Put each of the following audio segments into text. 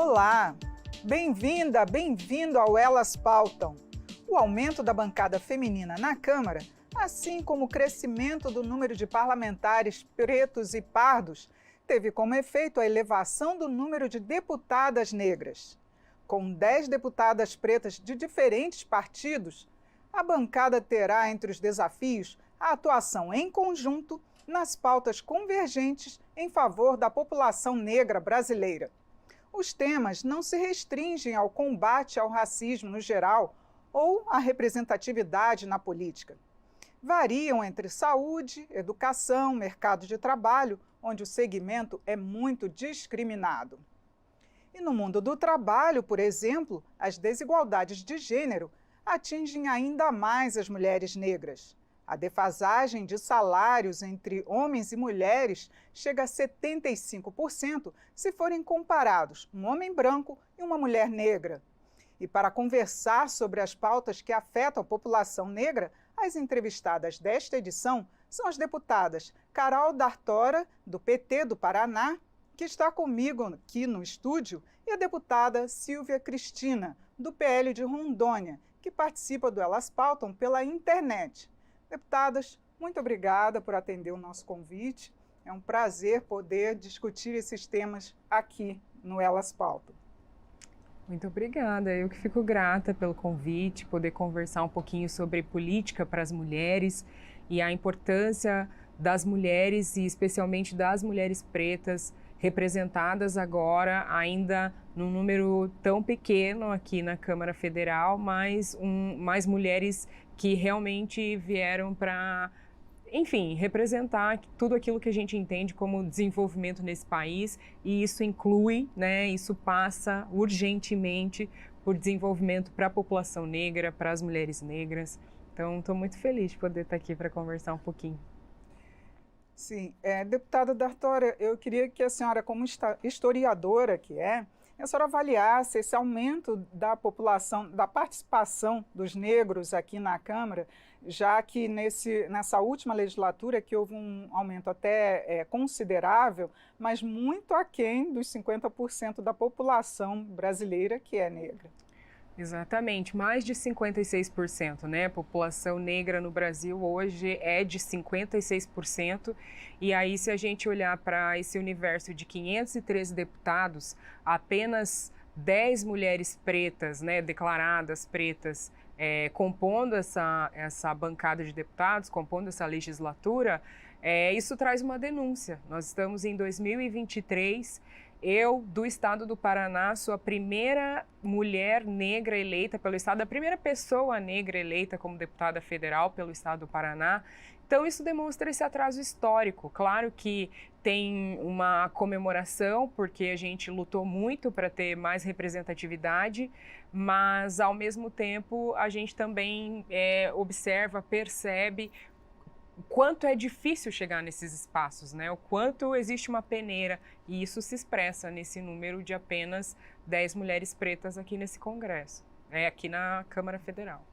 Olá! Bem-vinda, bem-vindo ao Elas Pautam. O aumento da bancada feminina na Câmara, assim como o crescimento do número de parlamentares pretos e pardos, teve como efeito a elevação do número de deputadas negras. Com 10 deputadas pretas de diferentes partidos, a bancada terá entre os desafios a atuação em conjunto nas pautas convergentes em favor da população negra brasileira. Os temas não se restringem ao combate ao racismo no geral ou à representatividade na política. Variam entre saúde, educação, mercado de trabalho, onde o segmento é muito discriminado. E no mundo do trabalho, por exemplo, as desigualdades de gênero atingem ainda mais as mulheres negras. A defasagem de salários entre homens e mulheres chega a 75% se forem comparados um homem branco e uma mulher negra. E para conversar sobre as pautas que afetam a população negra, as entrevistadas desta edição são as deputadas Carol D'Artora, do PT do Paraná, que está comigo aqui no estúdio, e a deputada Silvia Cristina, do PL de Rondônia, que participa do Elas Pautam pela internet. Deputadas, muito obrigada por atender o nosso convite. É um prazer poder discutir esses temas aqui no Elas Pautam. Muito obrigada. Eu que fico grata pelo convite, poder conversar um pouquinho sobre política para as mulheres e a importância das mulheres e especialmente das mulheres pretas representadas agora ainda num número tão pequeno aqui na Câmara Federal, mas mais mulheres que realmente vieram para, enfim, representar tudo aquilo que a gente entende como desenvolvimento nesse país, e isso inclui, né, isso passa urgentemente por desenvolvimento para a população negra, para as mulheres negras. Então, estou muito feliz de poder estar aqui para conversar um pouquinho. Sim, deputada D'Artora, eu queria que a senhora, como historiadora que é, a senhora avaliasse esse aumento da população, da participação dos negros aqui na Câmara, já que nessa última legislatura que houve um aumento até considerável, mas muito aquém dos 50% da população brasileira que é negra. Exatamente, mais de 56%, né? A população negra no Brasil hoje é de 56%, e aí se a gente olhar para esse universo de 513 deputados, apenas 10 mulheres pretas, né, declaradas pretas, compondo essa bancada de deputados, compondo essa legislatura, isso traz uma denúncia. Nós estamos em 2023, eu, do estado do Paraná, sou a primeira mulher negra eleita pelo estado, a primeira pessoa negra eleita como deputada federal pelo estado do Paraná. Então isso demonstra esse atraso histórico. Claro que tem uma comemoração, porque a gente lutou muito para ter mais representatividade, mas ao mesmo tempo a gente também observa, percebe o quanto é difícil chegar nesses espaços, né? O quanto existe uma peneira, e isso se expressa nesse número de apenas 10 mulheres pretas aqui nesse Congresso, aqui na Câmara Federal.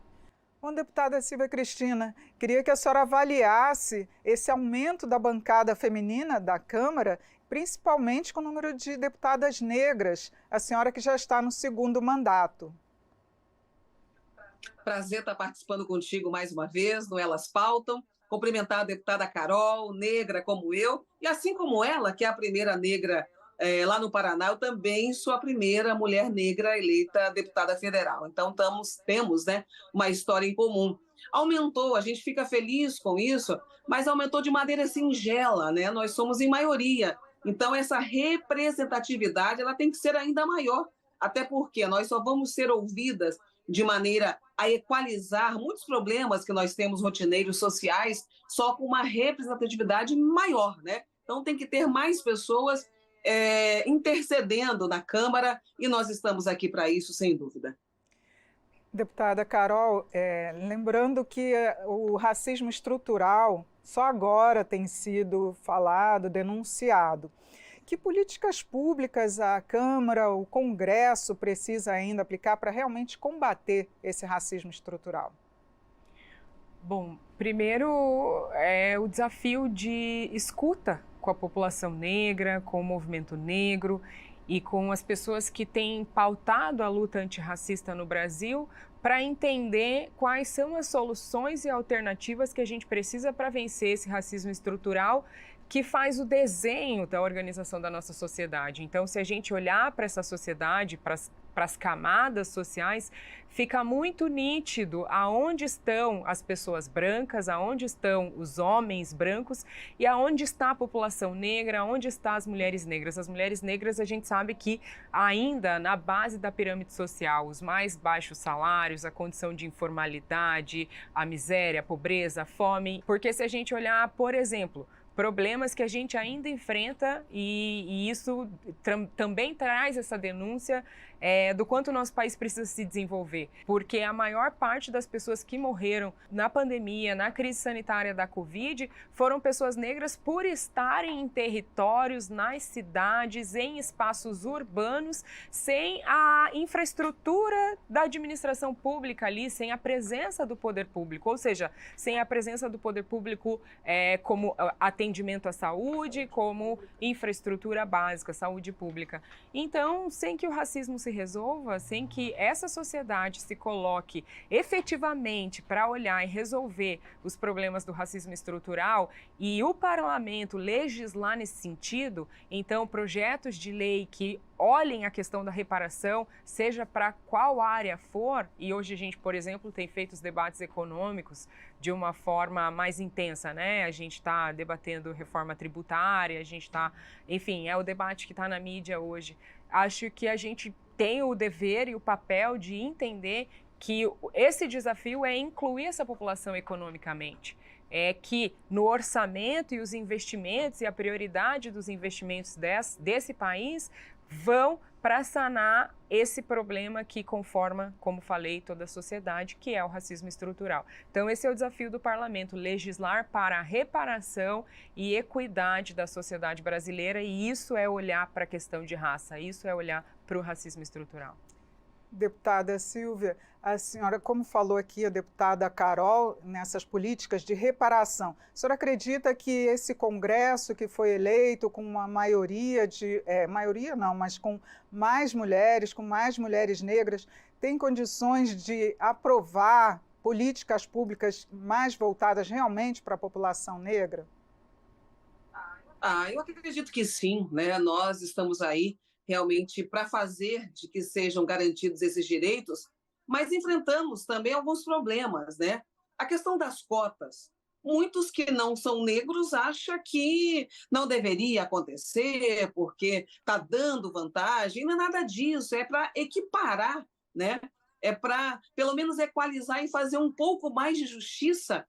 Bom, deputada Silvia Cristina, queria que a senhora avaliasse esse aumento da bancada feminina da Câmara, principalmente com o número de deputadas negras, a senhora que já está no segundo mandato. Prazer estar participando contigo mais uma vez no Elas Pautam. Cumprimentar a deputada Carol, negra como eu, e assim como ela, que é a primeira negra lá no Paraná, eu também sou a primeira mulher negra eleita deputada federal. Então temos, né, uma história em comum. Aumentou, a gente fica feliz com isso, mas aumentou de maneira singela, né? Nós somos em maioria. Então essa representatividade ela tem que ser ainda maior, até porque nós só vamos ser ouvidas de maneira a equalizar muitos problemas que nós temos rotineiros sociais só com uma representatividade maior, né? Então tem que ter mais pessoas intercedendo na Câmara, e nós estamos aqui para isso, sem dúvida. Deputada Carol, lembrando que o racismo estrutural só agora tem sido falado, denunciado. Que políticas públicas a Câmara, o Congresso precisa ainda aplicar para realmente combater esse racismo estrutural? Bom, primeiro é o desafio de escuta com a população negra, com o movimento negro, e com as pessoas que têm pautado a luta antirracista no Brasil, para entender quais são as soluções e alternativas que a gente precisa para vencer esse racismo estrutural que faz o desenho da organização da nossa sociedade. Então, se a gente olhar para essa sociedade, para as camadas sociais, fica muito nítido aonde estão as pessoas brancas, aonde estão os homens brancos e aonde está a população negra, aonde estão as mulheres negras. As mulheres negras, a gente sabe que ainda na base da pirâmide social, os mais baixos salários, a condição de informalidade, a miséria, a pobreza, a fome. Porque se a gente olhar, por exemplo, problemas que a gente ainda enfrenta e isso também traz essa denúncia do quanto o nosso país precisa se desenvolver. Porque a maior parte das pessoas que morreram na pandemia, na crise sanitária da Covid, foram pessoas negras por estarem em territórios, nas cidades, em espaços urbanos, sem a infraestrutura da administração pública ali, sem a presença do poder público, ou seja, sem a presença do poder público como atendimento à saúde, como infraestrutura básica, saúde pública. Então, sem que o racismo se resolva, sem que essa sociedade se coloque efetivamente para olhar e resolver os problemas do racismo estrutural e o parlamento legislar nesse sentido, então projetos de lei que olhem a questão da reparação, seja para qual área for, e hoje a gente, por exemplo, tem feito os debates econômicos de uma forma mais intensa, né? A gente está debatendo reforma tributária, a gente está, enfim, é o debate que está na mídia hoje. Acho que a gente tem o dever e o papel de entender que esse desafio é incluir essa população economicamente. É que no orçamento e os investimentos e a prioridade dos investimentos desse país vão para sanar esse problema que conforma, como falei, toda a sociedade, que é o racismo estrutural. Então, esse é o desafio do parlamento, legislar para a reparação e equidade da sociedade brasileira, e isso é olhar para a questão de raça, isso é olhar para o racismo estrutural. Deputada Silvia, a senhora, como falou aqui a deputada Carol, nessas políticas de reparação, a senhora acredita que esse Congresso que foi eleito com uma maioria maioria não, mas com mais mulheres negras, tem condições de aprovar políticas públicas mais voltadas realmente para a população negra? Eu acredito que sim, né? Nós estamos aí realmente para fazer de que sejam garantidos esses direitos, mas enfrentamos também alguns problemas, né? A questão das cotas. Muitos que não são negros acham que não deveria acontecer porque está dando vantagem, não é nada disso, é para equiparar, né? É para, pelo menos, equalizar e fazer um pouco mais de justiça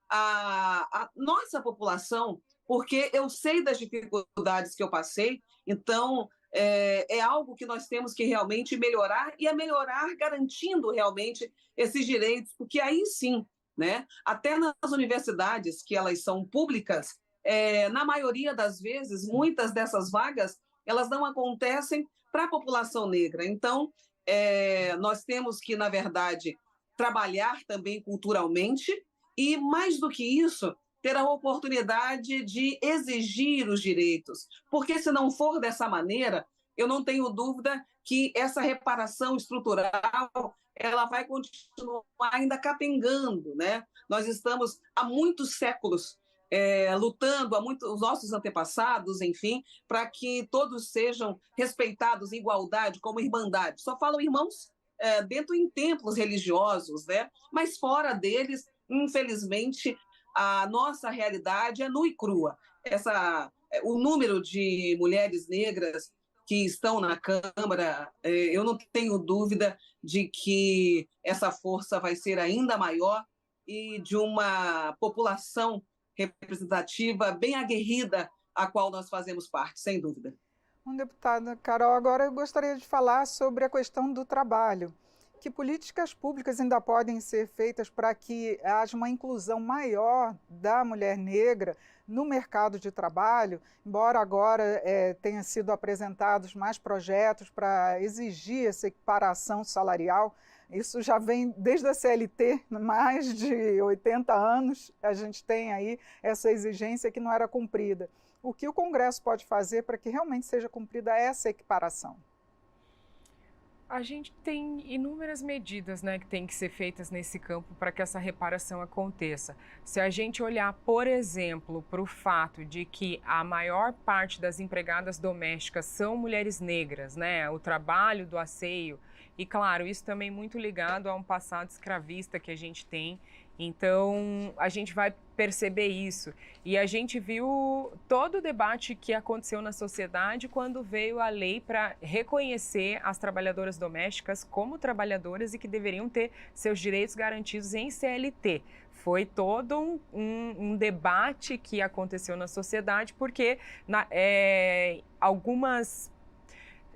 à nossa população, porque eu sei das dificuldades que eu passei, então é algo que nós temos que realmente melhorar, e melhorar garantindo realmente esses direitos, porque aí sim, né, até nas universidades, que elas são públicas, na maioria das vezes, muitas dessas vagas, elas não acontecem para a população negra. Então, nós temos que, na verdade, trabalhar também culturalmente e, mais do que isso, ter a oportunidade de exigir os direitos, porque se não for dessa maneira, eu não tenho dúvida que essa reparação estrutural ela vai continuar ainda capengando, né? Nós estamos há muitos séculos lutando, os nossos antepassados, enfim, para que todos sejam respeitados em igualdade, como irmandade. Só falam irmãos dentro em templos religiosos, né? Mas fora deles, infelizmente, a nossa realidade é nua e crua. O número de mulheres negras que estão na Câmara, eu não tenho dúvida de que essa força vai ser ainda maior e de uma população representativa bem aguerrida, a qual nós fazemos parte, sem dúvida. Deputada Carol, agora eu gostaria de falar sobre a questão do trabalho. Que políticas públicas ainda podem ser feitas para que haja uma inclusão maior da mulher negra no mercado de trabalho, embora agora tenham sido apresentados mais projetos para exigir essa equiparação salarial? Isso já vem desde a CLT, mais de 80 anos, a gente tem aí essa exigência que não era cumprida. O que o Congresso pode fazer para que realmente seja cumprida essa equiparação? A gente tem inúmeras medidas, né, que têm que ser feitas nesse campo para que essa reparação aconteça. Se a gente olhar, por exemplo, para o fato de que a maior parte das empregadas domésticas são mulheres negras, né, o trabalho do asseio, e claro, isso também muito ligado a um passado escravista que a gente tem. Então, a gente vai perceber isso. E a gente viu todo o debate que aconteceu na sociedade quando veio a lei para reconhecer as trabalhadoras domésticas como trabalhadoras e que deveriam ter seus direitos garantidos em CLT. Foi todo um debate que aconteceu na sociedade, porque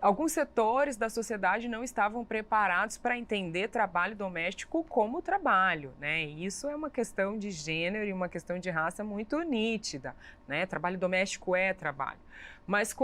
alguns setores da sociedade não estavam preparados para entender trabalho doméstico como trabalho, né? E isso é uma questão de gênero e uma questão de raça muito nítida, né? Trabalho doméstico é trabalho. Mas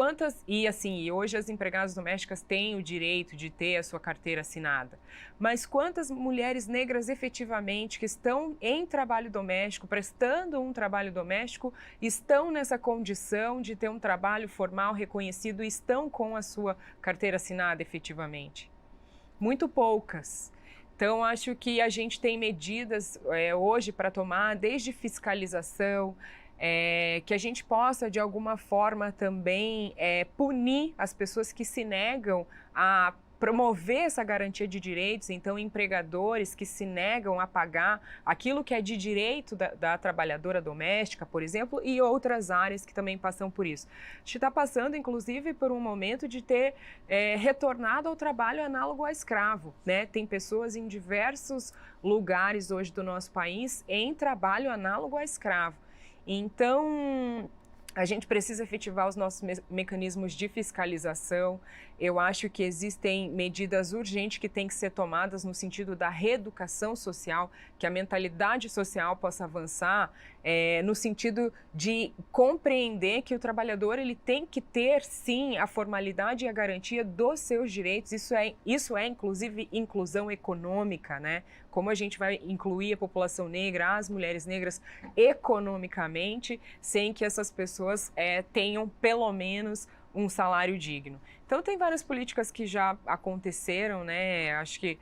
e hoje as empregadas domésticas têm o direito de ter a sua carteira assinada. Mas quantas mulheres negras efetivamente que estão em trabalho doméstico, prestando um trabalho doméstico, estão nessa condição de ter um trabalho formal reconhecido e estão com a sua carteira assinada efetivamente? Muito poucas. Então, acho que a gente tem medidas hoje para tomar, desde fiscalização, que a gente possa, de alguma forma, também punir as pessoas que se negam a promover essa garantia de direitos, então empregadores que se negam a pagar aquilo que é de direito da trabalhadora doméstica, por exemplo, e outras áreas que também passam por isso. A gente está passando, inclusive, por um momento de ter retornado ao trabalho análogo a escravo, né? Tem pessoas em diversos lugares hoje do nosso país em trabalho análogo a escravo. Então, a gente precisa efetivar os nossos mecanismos de fiscalização. Eu acho que existem medidas urgentes que têm que ser tomadas no sentido da reeducação social, que a mentalidade social possa avançar, no sentido de compreender que o trabalhador ele tem que ter, sim, a formalidade e a garantia dos seus direitos. Isso é inclusive, inclusão econômica, né? Como a gente vai incluir a população negra, as mulheres negras, economicamente, sem que essas pessoas tenham, pelo menos, um salário digno. Então, tem várias políticas que já aconteceram, né? Acho que,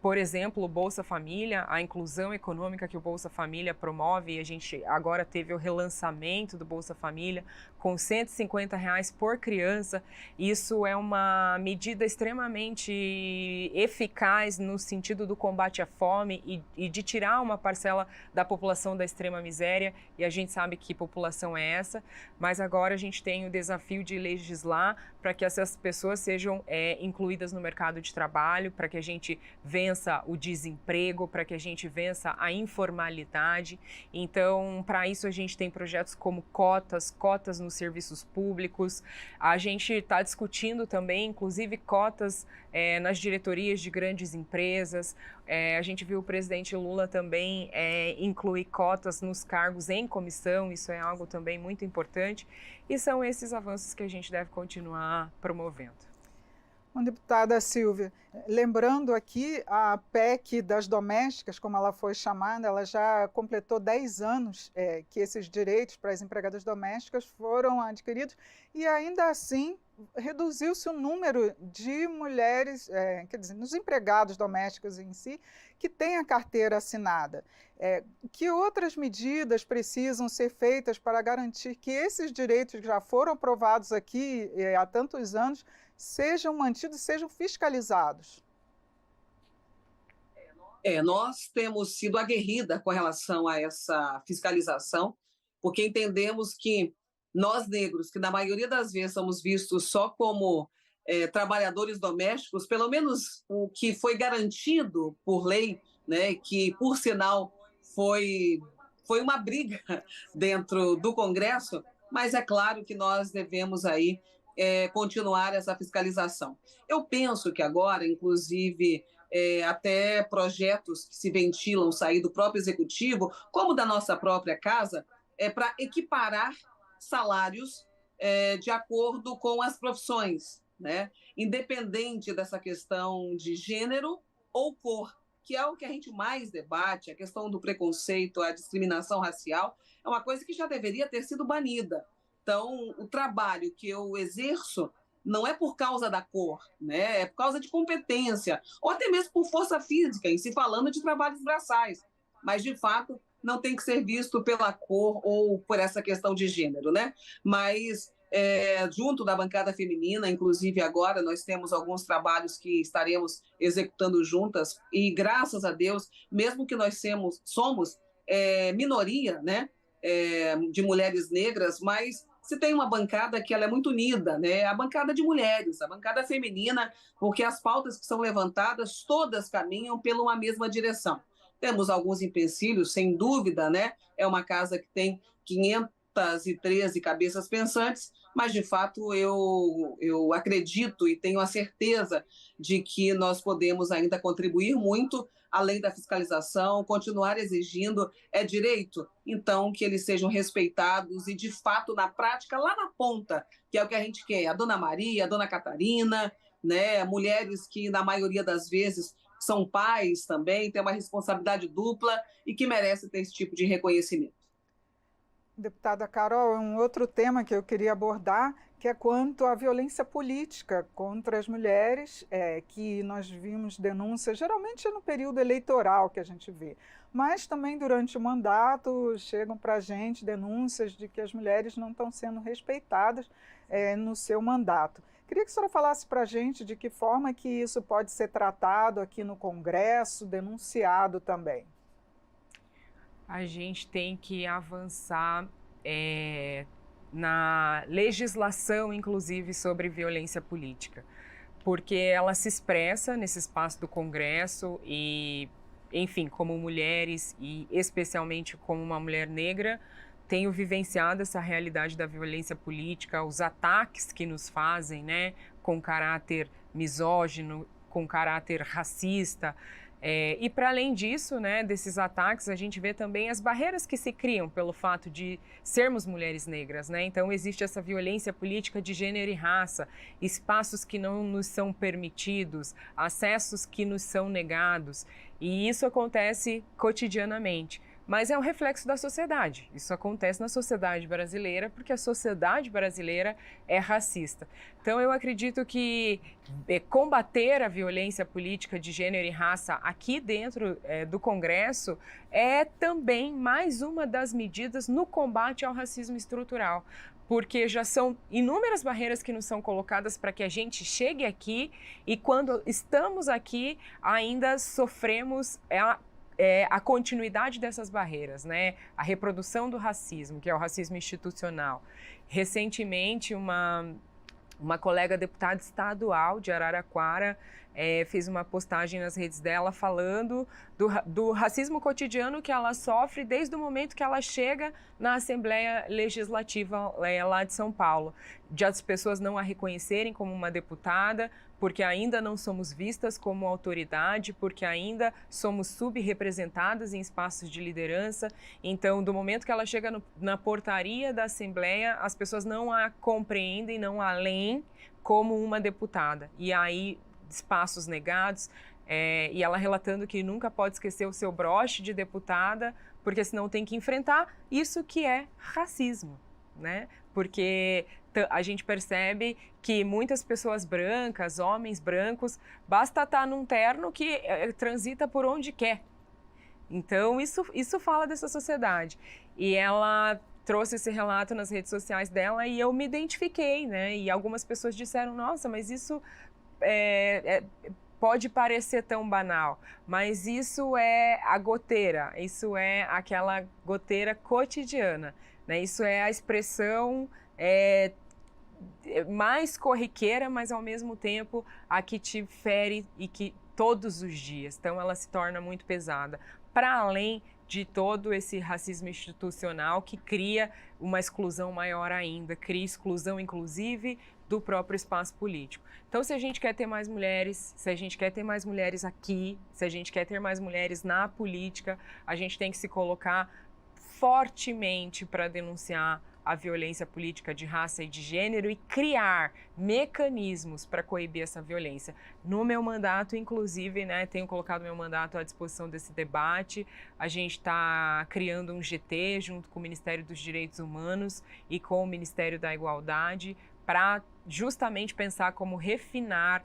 por exemplo, o Bolsa Família, a inclusão econômica que o Bolsa Família promove, e a gente agora teve o relançamento do Bolsa Família com R$ 150 por criança. Isso é uma medida extremamente eficaz no sentido do combate à fome e de tirar uma parcela da população da extrema miséria, e a gente sabe que população é essa, mas agora a gente tem o desafio de legislar para que essas pessoas sejam incluídas no mercado de trabalho, para que a gente vença o desemprego, para que a gente vença a informalidade. Então, para isso a gente tem projetos como cotas nos serviços públicos. A gente está discutindo também, inclusive, cotas nas diretorias de grandes empresas. A gente viu o presidente Lula também incluir cotas nos cargos em comissão, isso é algo também muito importante, e são esses avanços que a gente deve continuar promovendo. Bom, deputada Silvia, lembrando aqui, a PEC das domésticas, como ela foi chamada, ela já completou 10 anos que esses direitos para as empregadas domésticas foram adquiridos, e ainda assim reduziu-se o número de mulheres, quer dizer, nos empregados domésticos em si, que têm a carteira assinada. Que outras medidas precisam ser feitas para garantir que esses direitos que já foram aprovados aqui há tantos anos sejam mantidos e sejam fiscalizados? Nós temos sido aguerrida com relação a essa fiscalização, porque entendemos que nós negros, que na maioria das vezes somos vistos só como trabalhadores domésticos, pelo menos o que foi garantido por lei, né, que por sinal foi uma briga dentro do Congresso, mas é claro que nós devemos aí continuar essa fiscalização. Eu penso que agora, inclusive, até projetos que se ventilam sair do próprio Executivo, como da nossa própria casa, para equiparar salários de acordo com as profissões, né? Independente dessa questão de gênero ou cor, que é o que a gente mais debate, a questão do preconceito, a discriminação racial, é uma coisa que já deveria ter sido banida. Então, o trabalho que eu exerço não é por causa da cor, né? É por causa de competência, ou até mesmo por força física, em se falando de trabalhos braçais. Mas, de fato, não tem que ser visto pela cor ou por essa questão de gênero, né? Mas, junto da bancada feminina, inclusive agora, nós temos alguns trabalhos que estaremos executando juntas, e graças a Deus, mesmo que nós somos minoria, né? De mulheres negras, mas se tem uma bancada que ela é muito unida, né? A bancada de mulheres, a bancada feminina, porque as pautas que são levantadas, todas caminham pela uma mesma direção. Temos alguns empecilhos, sem dúvida, né? É uma casa que tem 513 cabeças pensantes, mas, de fato, eu acredito e tenho a certeza de que nós podemos ainda contribuir muito, além da fiscalização, continuar exigindo direito, então, que eles sejam respeitados e, de fato, na prática, lá na ponta, que é o que a gente quer, a dona Maria, a dona Catarina, né? Mulheres que, na maioria das vezes, são pais também, têm uma responsabilidade dupla e que merecem ter esse tipo de reconhecimento. Deputada Carol, um outro tema que eu queria abordar, que é quanto à violência política contra as mulheres, que nós vimos denúncias, geralmente é no período eleitoral que a gente vê, mas também durante o mandato chegam para a gente denúncias de que as mulheres não estão sendo respeitadas no seu mandato. Queria que a senhora falasse para a gente de que forma que isso pode ser tratado aqui no Congresso, denunciado também. A gente tem que avançar na legislação, inclusive, sobre violência política, porque ela se expressa nesse espaço do Congresso e, enfim, como mulheres e especialmente como uma mulher negra, tenho vivenciado essa realidade da violência política, os ataques que nos fazem, né, com caráter misógino, com caráter racista. E para além disso, né, desses ataques, a gente vê também as barreiras que se criam pelo fato de sermos mulheres negras, né? Então existe essa violência política de gênero e raça, espaços que não nos são permitidos, acessos que nos são negados, e isso acontece cotidianamente. Mas é um reflexo da sociedade. Isso acontece na sociedade brasileira porque a sociedade brasileira é racista. Então, eu acredito que combater a violência política de gênero e raça aqui dentro do Congresso é também mais uma das medidas no combate ao racismo estrutural. Porque já são inúmeras barreiras que nos são colocadas para que a gente chegue aqui e quando estamos aqui ainda sofremos a continuidade dessas barreiras, né? A reprodução do racismo, que é o racismo institucional. Recentemente, uma colega deputada estadual de Araraquara fez uma postagem nas redes dela falando do racismo cotidiano que ela sofre desde o momento que ela chega na Assembleia Legislativa lá de São Paulo. De as pessoas não a reconhecerem como uma deputada, porque ainda não somos vistas como autoridade, porque ainda somos subrepresentadas em espaços de liderança. Então, do momento que ela chega na portaria da Assembleia, as pessoas não a compreendem, não a leem como uma deputada. E aí, espaços negados, e ela relatando que nunca pode esquecer o seu broche de deputada, porque senão tem que enfrentar isso que é racismo, né? Porque a gente percebe que muitas pessoas brancas, homens brancos, basta estar num terno que transita por onde quer. Então, isso fala dessa sociedade. E ela trouxe esse relato nas redes sociais dela e eu me identifiquei, né? E algumas pessoas disseram, nossa, mas isso pode parecer tão banal, mas isso é a goteira, isso é aquela goteira cotidiana, né? Isso é a expressão mais corriqueira, mas ao mesmo tempo a que te fere e que todos os dias, então ela se torna muito pesada, para além de todo esse racismo institucional que cria uma exclusão maior ainda, cria exclusão inclusive do próprio espaço político. Então, se a gente quer ter mais mulheres, se a gente quer ter mais mulheres aqui, se a gente quer ter mais mulheres na política, a gente tem que se colocar fortemente para denunciar a violência política de raça e de gênero e criar mecanismos para coibir essa violência. No meu mandato, inclusive, né, tenho colocado meu mandato à disposição desse debate. A gente está criando um GT junto com o Ministério dos Direitos Humanos e com o Ministério da Igualdade para justamente pensar como refinar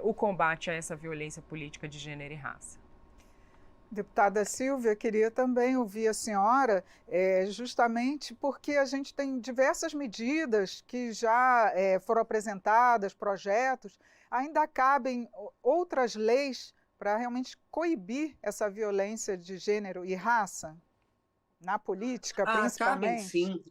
o combate a essa violência política de gênero e raça. Deputada Silvia, queria também ouvir a senhora, justamente porque a gente tem diversas medidas que já foram apresentadas, projetos, ainda cabem outras leis para realmente coibir essa violência de gênero e raça, na política, principalmente? Cabem sim.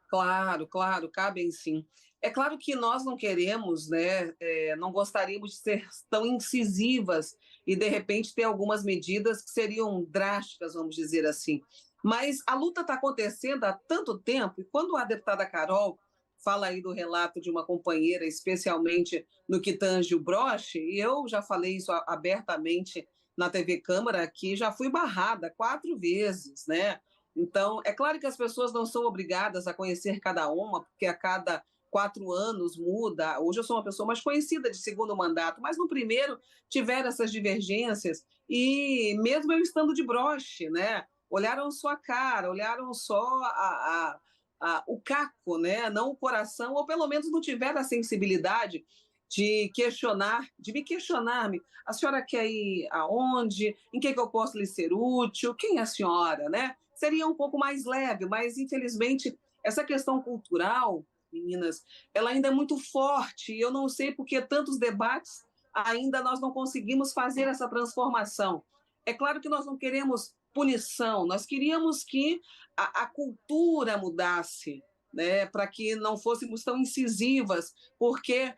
Claro, claro, cabem sim. É claro que nós não queremos, né, não gostaríamos de ser tão incisivas e, de repente, ter algumas medidas que seriam drásticas, vamos dizer assim. Mas a luta está acontecendo há tanto tempo, e quando a deputada Carol fala aí do relato de uma companheira, especialmente no que tange o broche, e eu já falei isso abertamente na TV Câmara, que já fui barrada 4 vezes, né? Então, é claro que as pessoas não são obrigadas a conhecer cada uma, porque a cada 4 anos muda. Hoje eu sou uma pessoa mais conhecida de segundo mandato, mas no primeiro tiveram essas divergências e mesmo eu estando de broche, né? Olharam só a cara, olharam só o caco, né? Não o coração, ou pelo menos não tiveram a sensibilidade de me questionar, a senhora quer ir aonde? Em que eu posso lhe ser útil? Quem é a senhora, né? Seria um pouco mais leve, mas infelizmente essa questão cultural, meninas, ela ainda é muito forte, e eu não sei por que tantos debates ainda nós não conseguimos fazer essa transformação. É claro que nós não queremos punição, nós queríamos que a cultura mudasse, né, para que não fôssemos tão incisivas, porque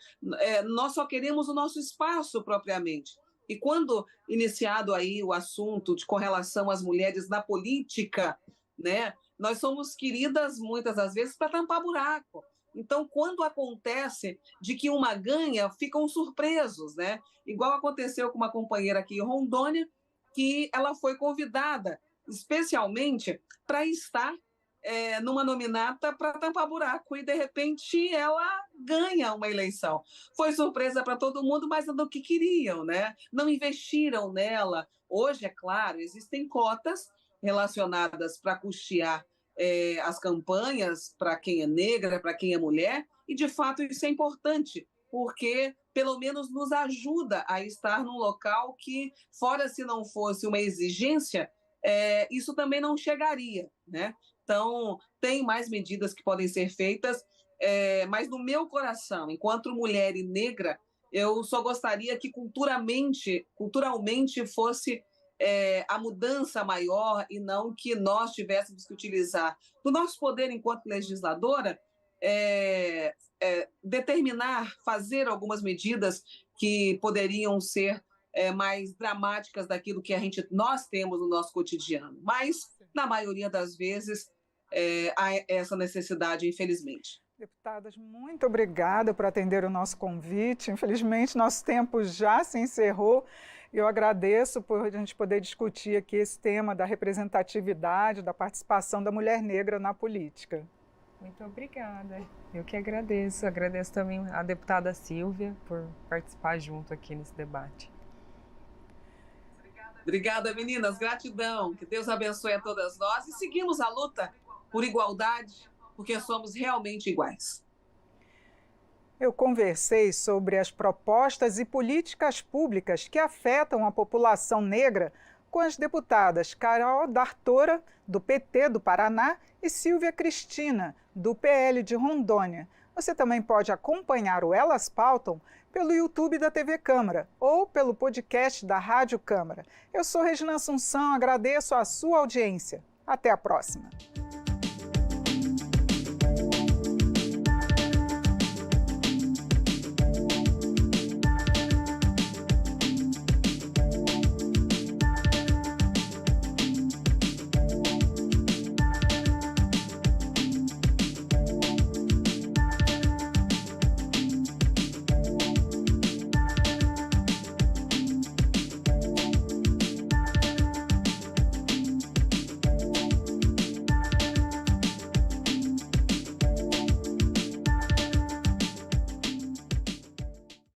nós só queremos o nosso espaço propriamente. E quando iniciado aí o assunto com relação às mulheres na política, né, nós somos queridas muitas das vezes para tampar buraco. Então, quando acontece de que uma ganha, ficam surpresos, né? Igual aconteceu com uma companheira aqui em Rondônia, que ela foi convidada especialmente para estar numa nominata para tampar buraco, e de repente ela ganha uma eleição. Foi surpresa para todo mundo, mas não do que queriam, né? Não investiram nela. Hoje, é claro, existem cotas relacionadas para custear as campanhas para quem é negra, para quem é mulher, e de fato isso é importante, porque pelo menos nos ajuda a estar num local que, fora se não fosse uma exigência, isso também não chegaria, né? Então, tem mais medidas que podem ser feitas, mas no meu coração, enquanto mulher e negra, eu só gostaria que culturalmente fosse a mudança maior, e não que nós tivéssemos que utilizar do nosso poder enquanto legisladora, determinar, fazer algumas medidas que poderiam ser mais dramáticas daquilo que nós temos no nosso cotidiano. Mas, na maioria das vezes, há essa necessidade, infelizmente. Deputadas, muito obrigada por atender o nosso convite. Infelizmente, nosso tempo já se encerrou. Eu agradeço por a gente poder discutir aqui esse tema da representatividade, da participação da mulher negra na política. Muito obrigada. Eu que agradeço. Agradeço também a deputada Silvia por participar junto aqui nesse debate. Obrigada, meninas. Gratidão. Que Deus abençoe a todas nós. E seguimos a luta por igualdade, porque somos realmente iguais. Eu conversei sobre as propostas e políticas públicas que afetam a população negra com as deputadas Carol D'Artora, do PT do Paraná, e Silvia Cristina, do PL de Rondônia. Você também pode acompanhar o Elas Pautam pelo YouTube da TV Câmara ou pelo podcast da Rádio Câmara. Eu sou Regina Assunção, agradeço a sua audiência. Até a próxima.